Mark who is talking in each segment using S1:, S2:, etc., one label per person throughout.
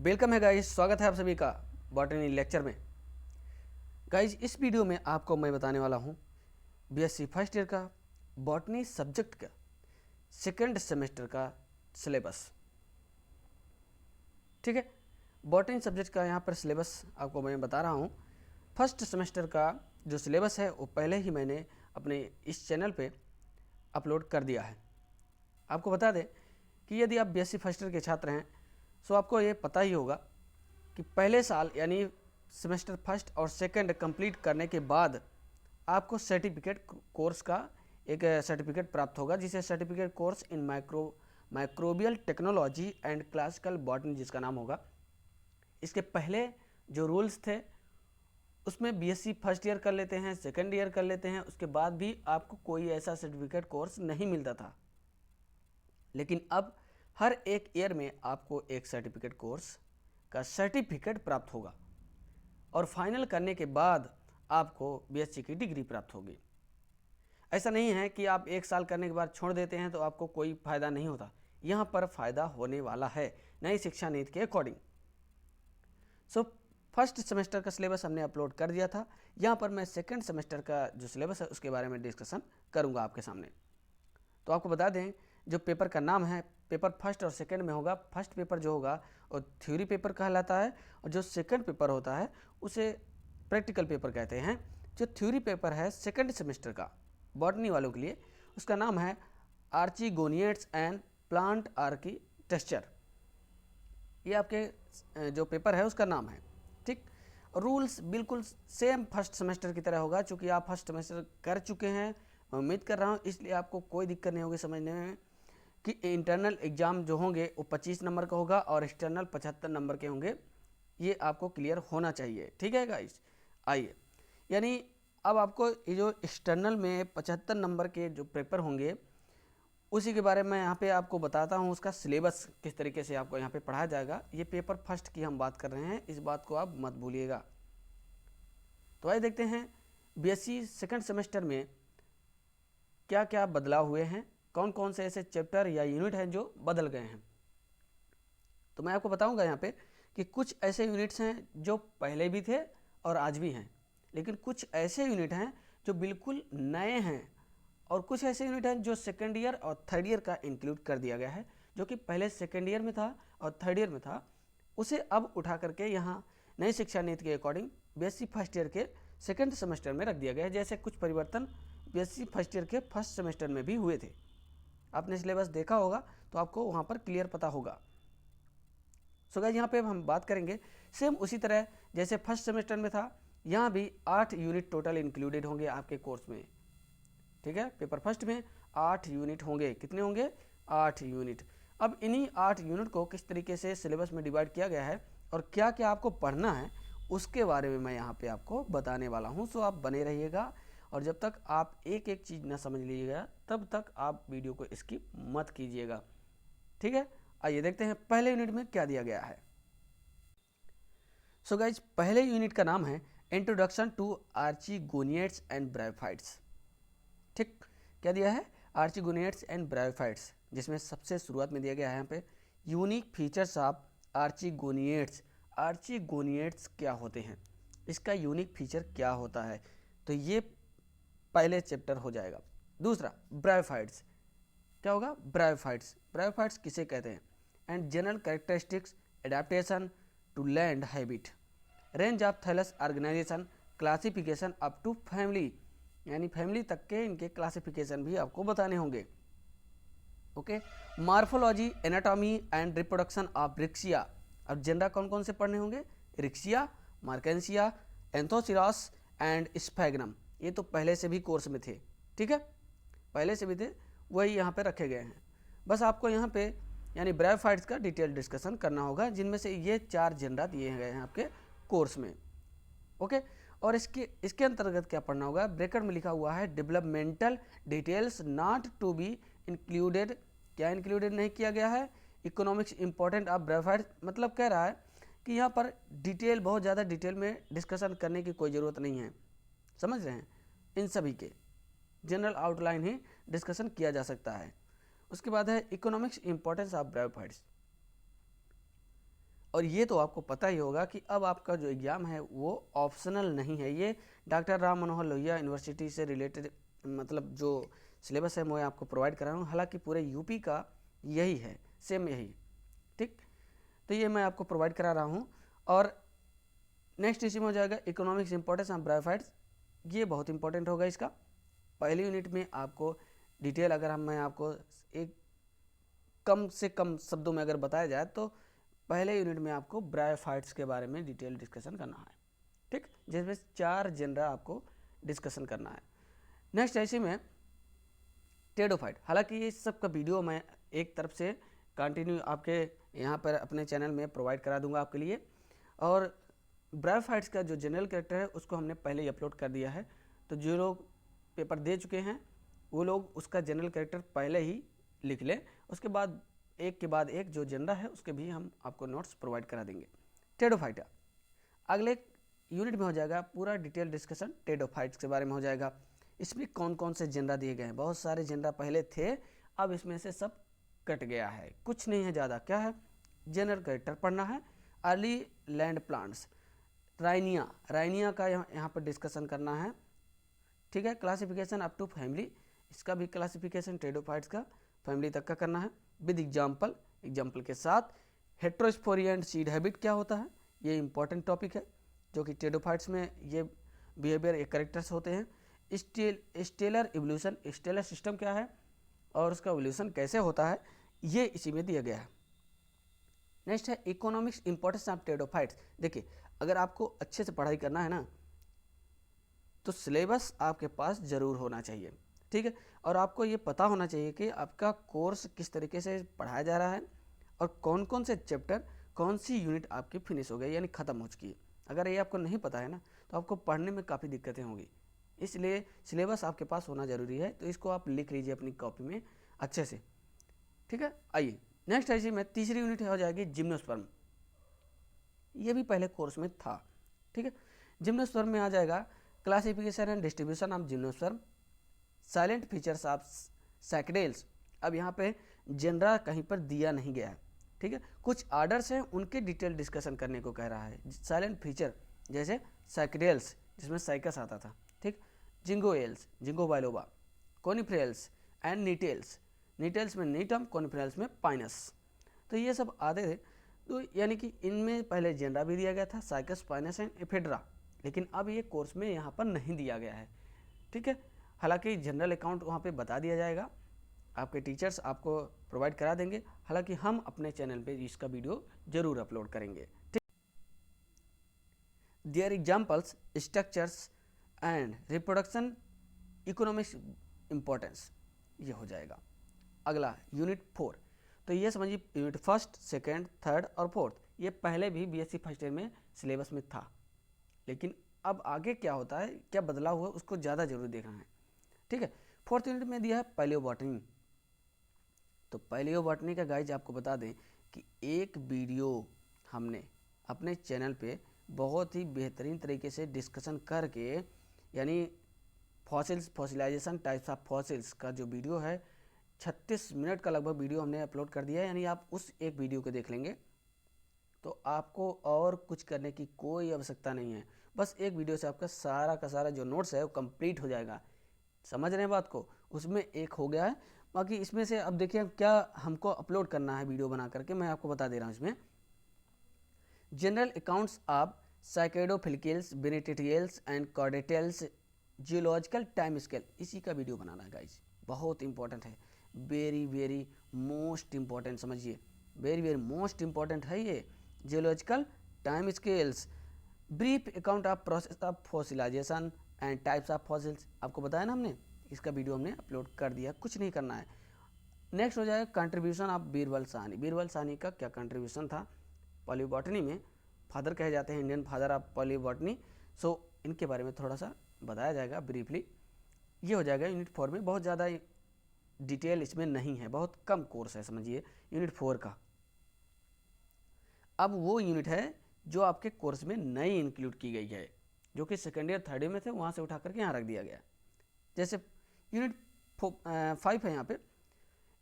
S1: Welcome है guys, स्वागत है आप सभी का बॉटनी लेक्चर में। गाइस, इस वीडियो में आपको मैं बताने वाला हूँ बीएससी फर्स्ट ईयर का बॉटनी सब्जेक्ट का सेकंड सेमेस्टर का सिलेबस। ठीक है, बॉटनी सब्जेक्ट का यहाँ पर सिलेबस आपको मैं बता रहा हूँ। फर्स्ट सेमेस्टर का जो सिलेबस है वो पहले ही मैंने अपने इस चैनल पे अपलोड कर दिया है। आपको बता दें कि यदि आप बीएससी फर्स्ट ईयर के छात्र हैं तो आपको ये पता ही होगा कि पहले साल यानी सेमेस्टर फर्स्ट और सेकंड कंप्लीट करने के बाद आपको सर्टिफिकेट कोर्स का एक सर्टिफिकेट प्राप्त होगा, जिसे certificate course in microbial technology and classical botany जिसका नाम होगा। इसके पहले जो रूल्स थे उसमें बीएससी फर्स्ट ईयर कर लेते हैं, सेकंड ईयर कर लेते हैं, उसके बाद भी आपको कोई ऐसा सर्टिफिकेट कोर्स नहीं मिलता था। लेकिन अब हर एक ईयर में आपको एक सर्टिफिकेट कोर्स का सर्टिफिकेट प्राप्त होगा और फाइनल करने के बाद आपको बीएससी की डिग्री प्राप्त होगी। ऐसा नहीं है कि आप एक साल करने के बाद छोड़ देते हैं तो आपको कोई फ़ायदा नहीं होता। यहाँ पर फ़ायदा होने वाला है नई शिक्षा नीति के अकॉर्डिंग। सो फर्स्ट सेमेस्टर का सिलेबस हमने अपलोड कर दिया था। यहाँ पर मैं सेकंड सेमेस्टर का जो सिलेबस है उसके बारे में डिस्कशन करूँगा आपके सामने। तो आपको बता दें, जो पेपर का नाम है, पेपर फर्स्ट और सेकंड में होगा। फर्स्ट पेपर जो होगा वो थ्योरी पेपर कहलाता है और जो सेकंड पेपर होता है उसे प्रैक्टिकल पेपर कहते हैं। जो थ्योरी पेपर है सेकंड सेमेस्टर का बॉटनी वालों के लिए, उसका नाम है आर्चिगोनिएट्स एंड प्लांट आर्किटेक्चर। ये आपके जो पेपर है उसका नाम है। ठीक, रूल्स बिल्कुल सेम फर्स्ट सेमेस्टर की तरह होगा। चूँकि आप फर्स्ट सेमेस्टर कर चुके हैं, मैं उम्मीद कर रहा हूँ, इसलिए आपको कोई दिक्कत नहीं होगी समझने में कि इंटरनल एग्ज़ाम जो होंगे वो 25 नंबर का होगा और एक्सटर्नल 75 नंबर के होंगे। ये आपको क्लियर होना चाहिए। ठीक है गाइस, आइए, यानी अब आपको ये जो एक्सटर्नल में 75 नंबर के जो पेपर होंगे उसी के बारे में यहाँ पे आपको बताता हूँ। उसका सिलेबस किस तरीके से आपको यहाँ पे पढ़ाया जाएगा। ये पेपर फर्स्ट की हम बात कर रहे हैं, इस बात को आप मत भूलिएगा। तो आइए देखते हैं बीएससी सेकंड सेमेस्टर में क्या क्या बदलाव हुए हैं, कौन कौन से ऐसे चैप्टर या यूनिट हैं जो बदल गए हैं। तो मैं आपको बताऊंगा यहाँ पे कि कुछ ऐसे यूनिट्स हैं जो पहले भी थे और आज भी हैं, लेकिन कुछ ऐसे यूनिट हैं जो बिल्कुल नए हैं और कुछ ऐसे यूनिट हैं जो सेकेंड ईयर और थर्ड ईयर का इंक्लूड कर दिया गया है। जो कि पहले सेकेंड ईयर में था और थर्ड ईयर में था, उसे अब उठा करके यहाँ नई शिक्षा नीति के अकॉर्डिंग बीएससी फर्स्ट ईयर के सेकेंड सेमेस्टर में रख दिया गया है। जैसे कुछ परिवर्तन बीएससी फर्स्ट ईयर के फर्स्ट सेमेस्टर में भी हुए थे। आपने सिलेबस देखा होगा तो आपको वहाँ पर क्लियर पता होगा। सो गाइस, यहाँ पे हम बात करेंगे सेम उसी तरह जैसे फर्स्ट सेमेस्टर में था। यहाँ भी 8 यूनिट टोटल इंक्लूडेड होंगे आपके कोर्स में। ठीक है, पेपर फर्स्ट में 8 यूनिट होंगे। कितने होंगे? 8 यूनिट। अब इन्हीं 8 यूनिट को किस तरीके से सिलेबस में डिवाइड किया गया है और क्या क्या आपको पढ़ना है उसके बारे में मैं यहाँ पे आपको बताने वाला हूँ। सो आप बने रहिएगा और जब तक आप एक एक चीज़ ना समझ लीजिएगा तब तक आप वीडियो को स्किप मत कीजिएगा। ठीक है, आइए देखते हैं पहले यूनिट में क्या दिया गया है। सो गाइज, पहले यूनिट का नाम है इंट्रोडक्शन टू आर्चिगोनिएट्स एंड ब्रायोफाइट्स। ठीक, क्या दिया है? आर्चिगोनिएट्स एंड ब्रायोफाइट्स, जिसमें सबसे शुरुआत में दिया गया है यहाँ पे यूनिक फीचर्स ऑफ आर्चिगोनिएट्स। आर्चिगोनिएट्स क्या होते हैं, इसका यूनिक फीचर क्या होता है, तो ये पहले चैप्टर हो जाएगा। दूसरा, ब्रायोफाइट्स क्या होगा? ब्रायोफाइट्स, ब्रायोफाइट्स किसे कहते हैं? And general characteristics, adaptation to land habit, range of thallus organization, classification up to family, यानी फैमिली तक के इनके क्लासिफिकेशन भी आपको बताने होंगे। Okay, morphology, anatomy and reproduction of Riccia. अब जेंडा कौन कौन से पढ़ने होंगे? Riccia, Marchantia, Anthoceros and Sphagnum. ये तो पहले से भी कोर्स में थे। ठीक है, पहले से भी थे, वही यहाँ पे रखे गए हैं। बस आपको यहाँ पे यानी ब्रायोफाइट्स का डिटेल डिस्कशन करना होगा, जिनमें से ये 4 जेंडा दिए गए हैं आपके कोर्स में। ओके, और इसके अंतर्गत क्या पढ़ना होगा? ब्रैकेट में लिखा हुआ है developmental details not to be included. क्या इंक्लूडेड नहीं किया गया है? इकोनॉमिक्स इंपॉर्टेंट ऑफ ब्रायोफाइट्स, मतलब कह रहा है कि यहाँ पर डिटेल, बहुत ज़्यादा डिटेल में डिस्कशन करने की कोई ज़रूरत नहीं है। समझ रहे हैं? इन सभी के जनरल आउटलाइन ही डिस्कशन किया जा सकता है। उसके बाद है इकोनॉमिक्स इंपॉर्टेंस ऑफ ब्रायोफाइट्स। और ये तो आपको पता ही होगा कि अब आपका जो एग्ज़ाम है वो ऑप्शनल नहीं है। ये डॉक्टर राम मनोहर लोहिया यूनिवर्सिटी से रिलेटेड मतलब जो सिलेबस है मैं आपको प्रोवाइड करा हूँ, हालांकि पूरे यूपी का यही है, सेम यही, ठीक। तो ये मैं आपको प्रोवाइड करा रहा हूँ। और नेक्स्ट इसी में हो जाएगा इकोनॉमिक्स इंपॉर्टेंस ऑफ ब्रायोफाइट्स। ये बहुत इंपॉर्टेंट होगा इसका। पहली यूनिट में आपको डिटेल अगर मैं आपको एक कम से कम शब्दों में अगर बताया जाए तो पहले यूनिट में आपको ब्रायोफाइट्स के बारे में डिटेल डिस्कशन करना है, ठीक, जिसमें 4 जेनरा आपको डिस्कशन करना है। नेक्स्ट ऐसे में टेडोफाइट, हालांकि ये सब का वीडियो मैं एक तरफ से कंटिन्यू आपके यहाँ पर अपने चैनल में प्रोवाइड करा दूंगा आपके लिए। और ब्रायोफाइट्स का जो जनरल कैरेक्टर है उसको हमने पहले ही अपलोड कर दिया है, तो जो लोग पेपर दे चुके हैं वो लोग उसका जनरल कैरेक्टर पहले ही लिख लें, उसके बाद एक जो जनरा है उसके भी हम आपको नोट्स प्रोवाइड करा देंगे। टेडोफाइट अगले यूनिट में हो जाएगा, पूरा डिटेल डिस्कशन टेडोफाइट्स के बारे में हो जाएगा। इसमें कौन कौन से जनरा दिए गए हैं, बहुत सारे जनरा पहले थे, अब इसमें से सब कट गया है, कुछ नहीं है ज़्यादा। क्या है, जनरल कैरेक्टर पढ़ना है, अर्ली लैंड प्लांट्स, राइनिया का यहाँ पर डिस्कशन करना है, ठीक है। क्लासिफिकेशन अप टू फैमिली, इसका भी क्लासिफिकेशन टेडोफाइट्स का फैमिली तक का करना है विद एग्जाम्पल के साथ। हेट्रोस्पोरिया एंड सीड हैबिट क्या होता है, ये इंपॉर्टेंट टॉपिक है जो कि टेडोफाइट्स में ये बिहेवियर एक करेक्टर्स होते हैं। स्टेलर इवोल्यूशन, स्टेलर सिस्टम क्या है और उसका इवोल्यूशन कैसे होता है, ये इसी में दिया गया है। नेक्स्ट है इकोनॉमिक्स इंपॉर्टेंस ऑफ टेडोफाइट्स। देखिए अगर आपको अच्छे से पढ़ाई करना है ना तो सिलेबस आपके पास ज़रूर होना चाहिए, ठीक है। और आपको ये पता होना चाहिए कि आपका कोर्स किस तरीके से पढ़ाया जा रहा है और कौन कौन से चैप्टर, कौन सी यूनिट आपकी फिनिश हो गई यानी ख़त्म हो चुकी है। अगर ये आपको नहीं पता है ना तो आपको पढ़ने में काफ़ी दिक्कतें होंगी, इसलिए सिलेबस आपके पास होना ज़रूरी है। तो इसको आप लिख लीजिए अपनी कॉपी में अच्छे से, ठीक है। आइए नेक्स्ट ऐसी में तीसरी यूनिट हो जाएगी जिम्नोस्पर्म। ये भी पहले कोर्स में था, ठीक है। जिम्नोस्पर्म में आ जाएगा classification and distribution of gymnosperm, salient features of Cycadales. अब यहाँ पे जनरा कहीं पर दिया नहीं गया है, ठीक है। कुछ आर्डर्स हैं उनके डिटेल डिस्कशन करने को कह रहा है। साइलेंट फीचर जैसे सैकडेल्स जिसमें साइकस आता था, ठीक, Ginkgoales, Ginkgo biloba, Coniferales and Gnetales, Gnetales में नीटम, कोनिफेरल्स में पाइनस, तो ये सब आते थे। तो यानी कि इनमें पहले जेनरा भी दिया गया था, साइकस, पाइनस एंड एफेड्रा, लेकिन अब ये कोर्स में यहाँ पर नहीं दिया गया है, ठीक है। हालांकि जनरल अकाउंट वहाँ पे बता दिया जाएगा, आपके टीचर्स आपको प्रोवाइड करा देंगे, हालांकि हम अपने चैनल पे इसका वीडियो जरूर अपलोड करेंगे, ठीक। There examples, structures and reproduction, economics importance, ये हो जाएगा। अगला यूनिट 4, तो ये समझिए यूनिट फर्स्ट, सेकेंड, थर्ड और फोर्थ ये पहले भी बीएससी फर्स्ट ईयर में सिलेबस में था, लेकिन अब आगे क्या होता है, क्या बदलाव हुआ उसको ज़्यादा जरूर देखना है, ठीक है। फोर्थ यूनिट में दिया है पैलियोबॉटनी। तो पैलियोबॉटनी का गाइज आपको बता दें कि एक वीडियो हमने अपने चैनल पे बहुत ही बेहतरीन तरीके से डिस्कशन करके, यानी fossils, fossilisation types of fossils का जो वीडियो है 36 मिनट का लगभग वीडियो हमने अपलोड कर दिया है। यानी आप उस एक वीडियो को देख लेंगे तो आपको और कुछ करने की कोई आवश्यकता नहीं है, बस एक वीडियो से आपका सारा का सारा जो नोट्स है वो कंप्लीट हो जाएगा। समझ रहे हैं बात को, उसमें एक हो गया है। बाकी इसमें से अब देखिए क्या हमको अपलोड करना है वीडियो बना करके, मैं आपको बता दे रहा हूँ। इसमें general accounts of Cycadofilicales, Bennettitales and Cordaitales, geological time scale, इसी का वीडियो बनाना है गाइज, बहुत इंपॉर्टेंट है, वेरी वेरी मोस्ट इंपॉर्टेंट, समझिए वेरी वेरी मोस्ट इंपॉर्टेंट है ये। Geological time scales, brief account of process of fossilization and types of fossils, आपको बताया ना हमने, इसका वीडियो हमने अपलोड कर दिया, कुछ नहीं करना है। नेक्स्ट हो जाएगा कंट्रीब्यूशन ऑफ बीरबल साहनी। बीरबल साहनी का क्या कंट्रीब्यूशन था पॉलीबॉटनी में, फादर कहे जाते हैं, इंडियन फादर ऑफ पॉलीबॉटनी। सो इनके बारे में थोड़ा सा बताया जाएगा ब्रीफली। ये हो जाएगा यूनिट 4 में, बहुत ज़्यादा डिटेल इसमें नहीं है, बहुत कम कोर्स है समझिए यूनिट 4 का। अब वो यूनिट है जो आपके कोर्स में नई इंक्लूड की गई है, जो कि सेकेंड ईयर थर्ड ईयर में थे, वहाँ से उठा करके यहाँ रख दिया गया। जैसे यूनिट 5 है यहाँ पे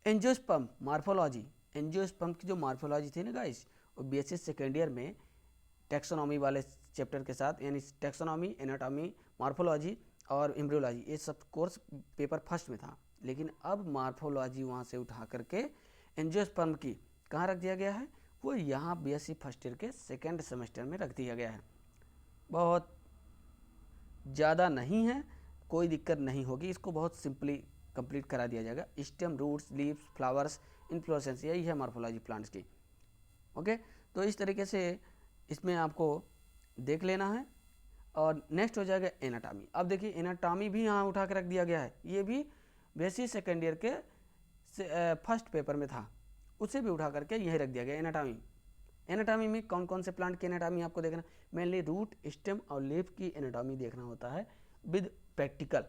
S1: एंजियोस्पर्म मार्फोलॉजी। एंजियोस्पर्म की जो मार्फोलॉजी थी ना गाइस, वो बीएससी सेकेंड ईयर में टैक्सोनॉमी वाले चैप्टर के साथ, यानी टैक्सोनॉमी, एनाटॉमी, मॉर्फोलॉजी और एम्ब्रियोलॉजी, ये सब कोर्स पेपर फर्स्ट में था। लेकिन अब मॉर्फोलॉजी वहाँ से उठा करके एंजियोस्पर्म की कहाँ रख दिया गया है, वो यहाँ बीएससी फर्स्ट ईयर के सेकेंड सेमेस्टर में रख दिया गया है। बहुत ज़्यादा नहीं है, कोई दिक्कत नहीं होगी, इसको बहुत सिंपली कंप्लीट करा दिया जाएगा। Stem, roots, leaves, flowers, inflorescence, यही है मॉर्फोलॉजी प्लांट्स की। ओके, तो इस तरीके से इसमें आपको देख लेना है। और नेक्स्ट हो जाएगा एनाटॉमी। अब देखिए एनाटॉमी भी यहाँ उठा के रख दिया गया है, ये भी बीएससी सेकेंड ईयर के फर्स्ट पेपर में था, उसे भी उठा करके यहीं रख दिया गया एनाटॉमी। एनाटॉमी में कौन कौन से प्लांट की एनाटॉमी आपको देखना, मेनली रूट, स्टेम और लीफ की एनाटॉमी देखना होता है विद प्रैक्टिकल।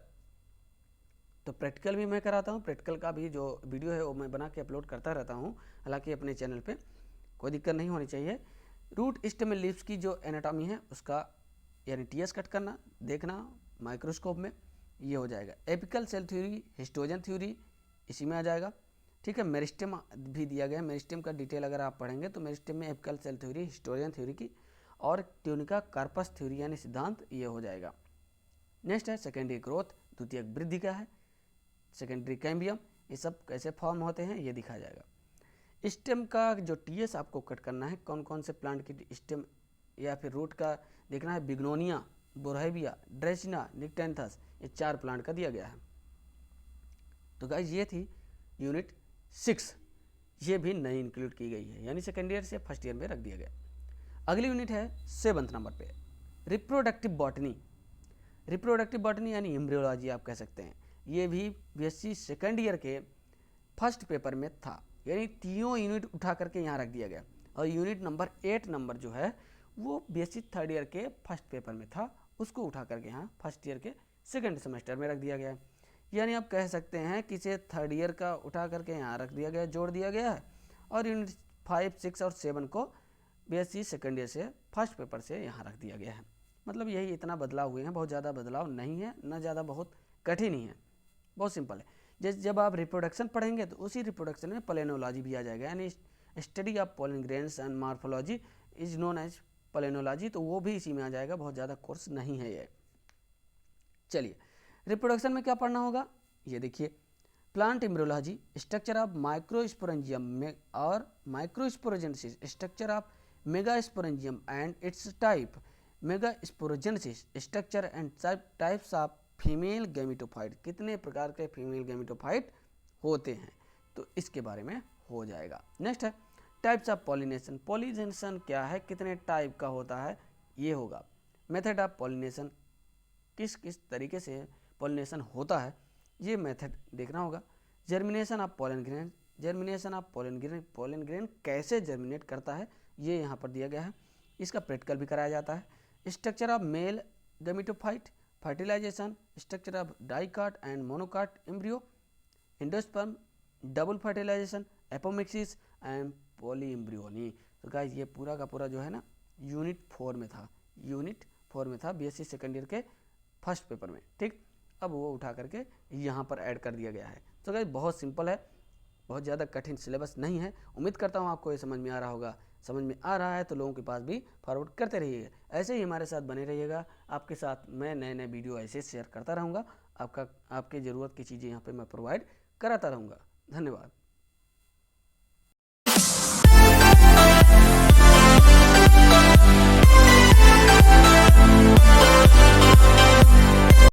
S1: तो प्रैक्टिकल भी मैं कराता हूँ, प्रैक्टिकल का भी जो वीडियो है वो मैं बना के अपलोड करता रहता हूँ, हालांकि अपने चैनल पे, कोई दिक्कत नहीं होनी चाहिए। रूट, स्टेम, लीव्स की जो एनाटॉमी है उसका यानी टीएस कट करना, देखना माइक्रोस्कोप में, ये हो जाएगा। Apical cell theory, histogen theory इसी में आ जाएगा। ठीक है, मेरिस्टेम भी दिया गया है, मेरिस्टेम का डिटेल अगर आप पढ़ेंगे तो मेरिस्टेम में apical cell theory, histogen theory की और ट्यूनिका कार्पस थ्योरी यानी सिद्धांत, ये हो जाएगा। नेक्स्ट है सेकेंडरी ग्रोथ, द्वितीयक वृद्धि का है, सेकेंडरी कैम्बियम, ये सब कैसे फॉर्म होते हैं ये दिखाया जाएगा। स्टेम का जो टीएस आपको कट करना है, कौन कौन से प्लांट की स्टेम या फिर रूट का देखना है, बिग्नोनिया, बोरहेविया, ड्रेसिना, निक्टेंथस, ये 4 प्लांट का दिया गया है। तो गाइस ये थी यूनिट 6, ये भी नई इंक्लूड की गई है, यानी सेकेंड ईयर से फर्स्ट ईयर में रख दिया गया। अगली यूनिट है 7th नंबर पे, रिप्रोडक्टिव बॉटनी। रिप्रोडक्टिव बॉटनी यानी एम्ब्रियोलॉजी आप कह सकते हैं, ये भी बीएससी सेकेंड ईयर के फर्स्ट पेपर में था, यानी तीनों यूनिट उठा करके यहाँ रख दिया गया। और यूनिट नंबर 8 नंबर जो है वो बीएससी थर्ड ईयर के फर्स्ट पेपर में था, उसको उठा करके यहाँ फर्स्ट ईयर के सेकेंड सेमेस्टर में रख दिया गया है। यानी आप कह सकते हैं कि इसे थर्ड ईयर का उठा करके यहाँ रख दिया गया, जोड़ दिया गया है, और यूनिट 5, 6 और 7 को बीएससी सेकेंड ईयर से फर्स्ट पेपर से यहाँ रख दिया गया है। मतलब यही इतना बदलाव हुए हैं, बहुत ज़्यादा बदलाव नहीं है, ना ज़्यादा बहुत कठिन ही है, बहुत सिंपल है। जैसे जब आप रिप्रोडक्शन पढ़ेंगे तो उसी रिप्रोडक्शन में पलेनोलॉजी भी आ जाएगा, यानी study of pollen grains and morphology is known as palynology, तो वो भी इसी में आ जाएगा, बहुत ज़्यादा कोर्स नहीं है ये। चलिए रिप्रोडक्शन में क्या पढ़ना होगा, ये देखिए, plant embryology, structure of microsporangium में और microsporogenesis, structure of megasporangium and it's type, megasporogenesis, structure and types of female gametophyte, कितने प्रकार के फीमेल गैमेटोफाइट होते हैं, तो इसके बारे में हो जाएगा। नेक्स्ट है टाइप्स ऑफ पॉलिनेशन, पॉलिनेशन क्या है, कितने टाइप का होता है, ये होगा। मेथड ऑफ पॉलिनेशन, किस किस तरीके से पॉलिनेशन होता है, ये मेथड देखना होगा। Germination of pollen grain, germination of pollen grain, pollen grain कैसे जर्मिनेट करता है ये यहाँ पर दिया गया है, इसका प्रैक्टिकल भी कराया जाता है। Structure of male gametophyte, fertilization, structure of dicot and monocot embryo, endosperm, double fertilization, apomixis and polyembryony. तो गाइस ये पूरा का पूरा जो है ना यूनिट 4 में था, यूनिट 4 में था बीएससी सेकेंड ईयर के फर्स्ट पेपर में। ठीक, अब वो उठा करके यहाँ पर ऐड कर दिया गया है। तो गाइस बहुत सिंपल है, बहुत ज़्यादा कठिन सिलेबस नहीं है। उम्मीद करता हूँ आपको ये समझ में आ रहा होगा। समझ में आ रहा है तो लोगों के पास भी फॉरवर्ड करते रहिएगा, ऐसे ही हमारे साथ बने रहिएगा। आपके साथ मैं नए नए वीडियो ऐसे शेयर करता रहूँगा, आपकी ज़रूरत की चीज़ें यहाँ पे मैं प्रोवाइड कराता रहूँगा। धन्यवाद।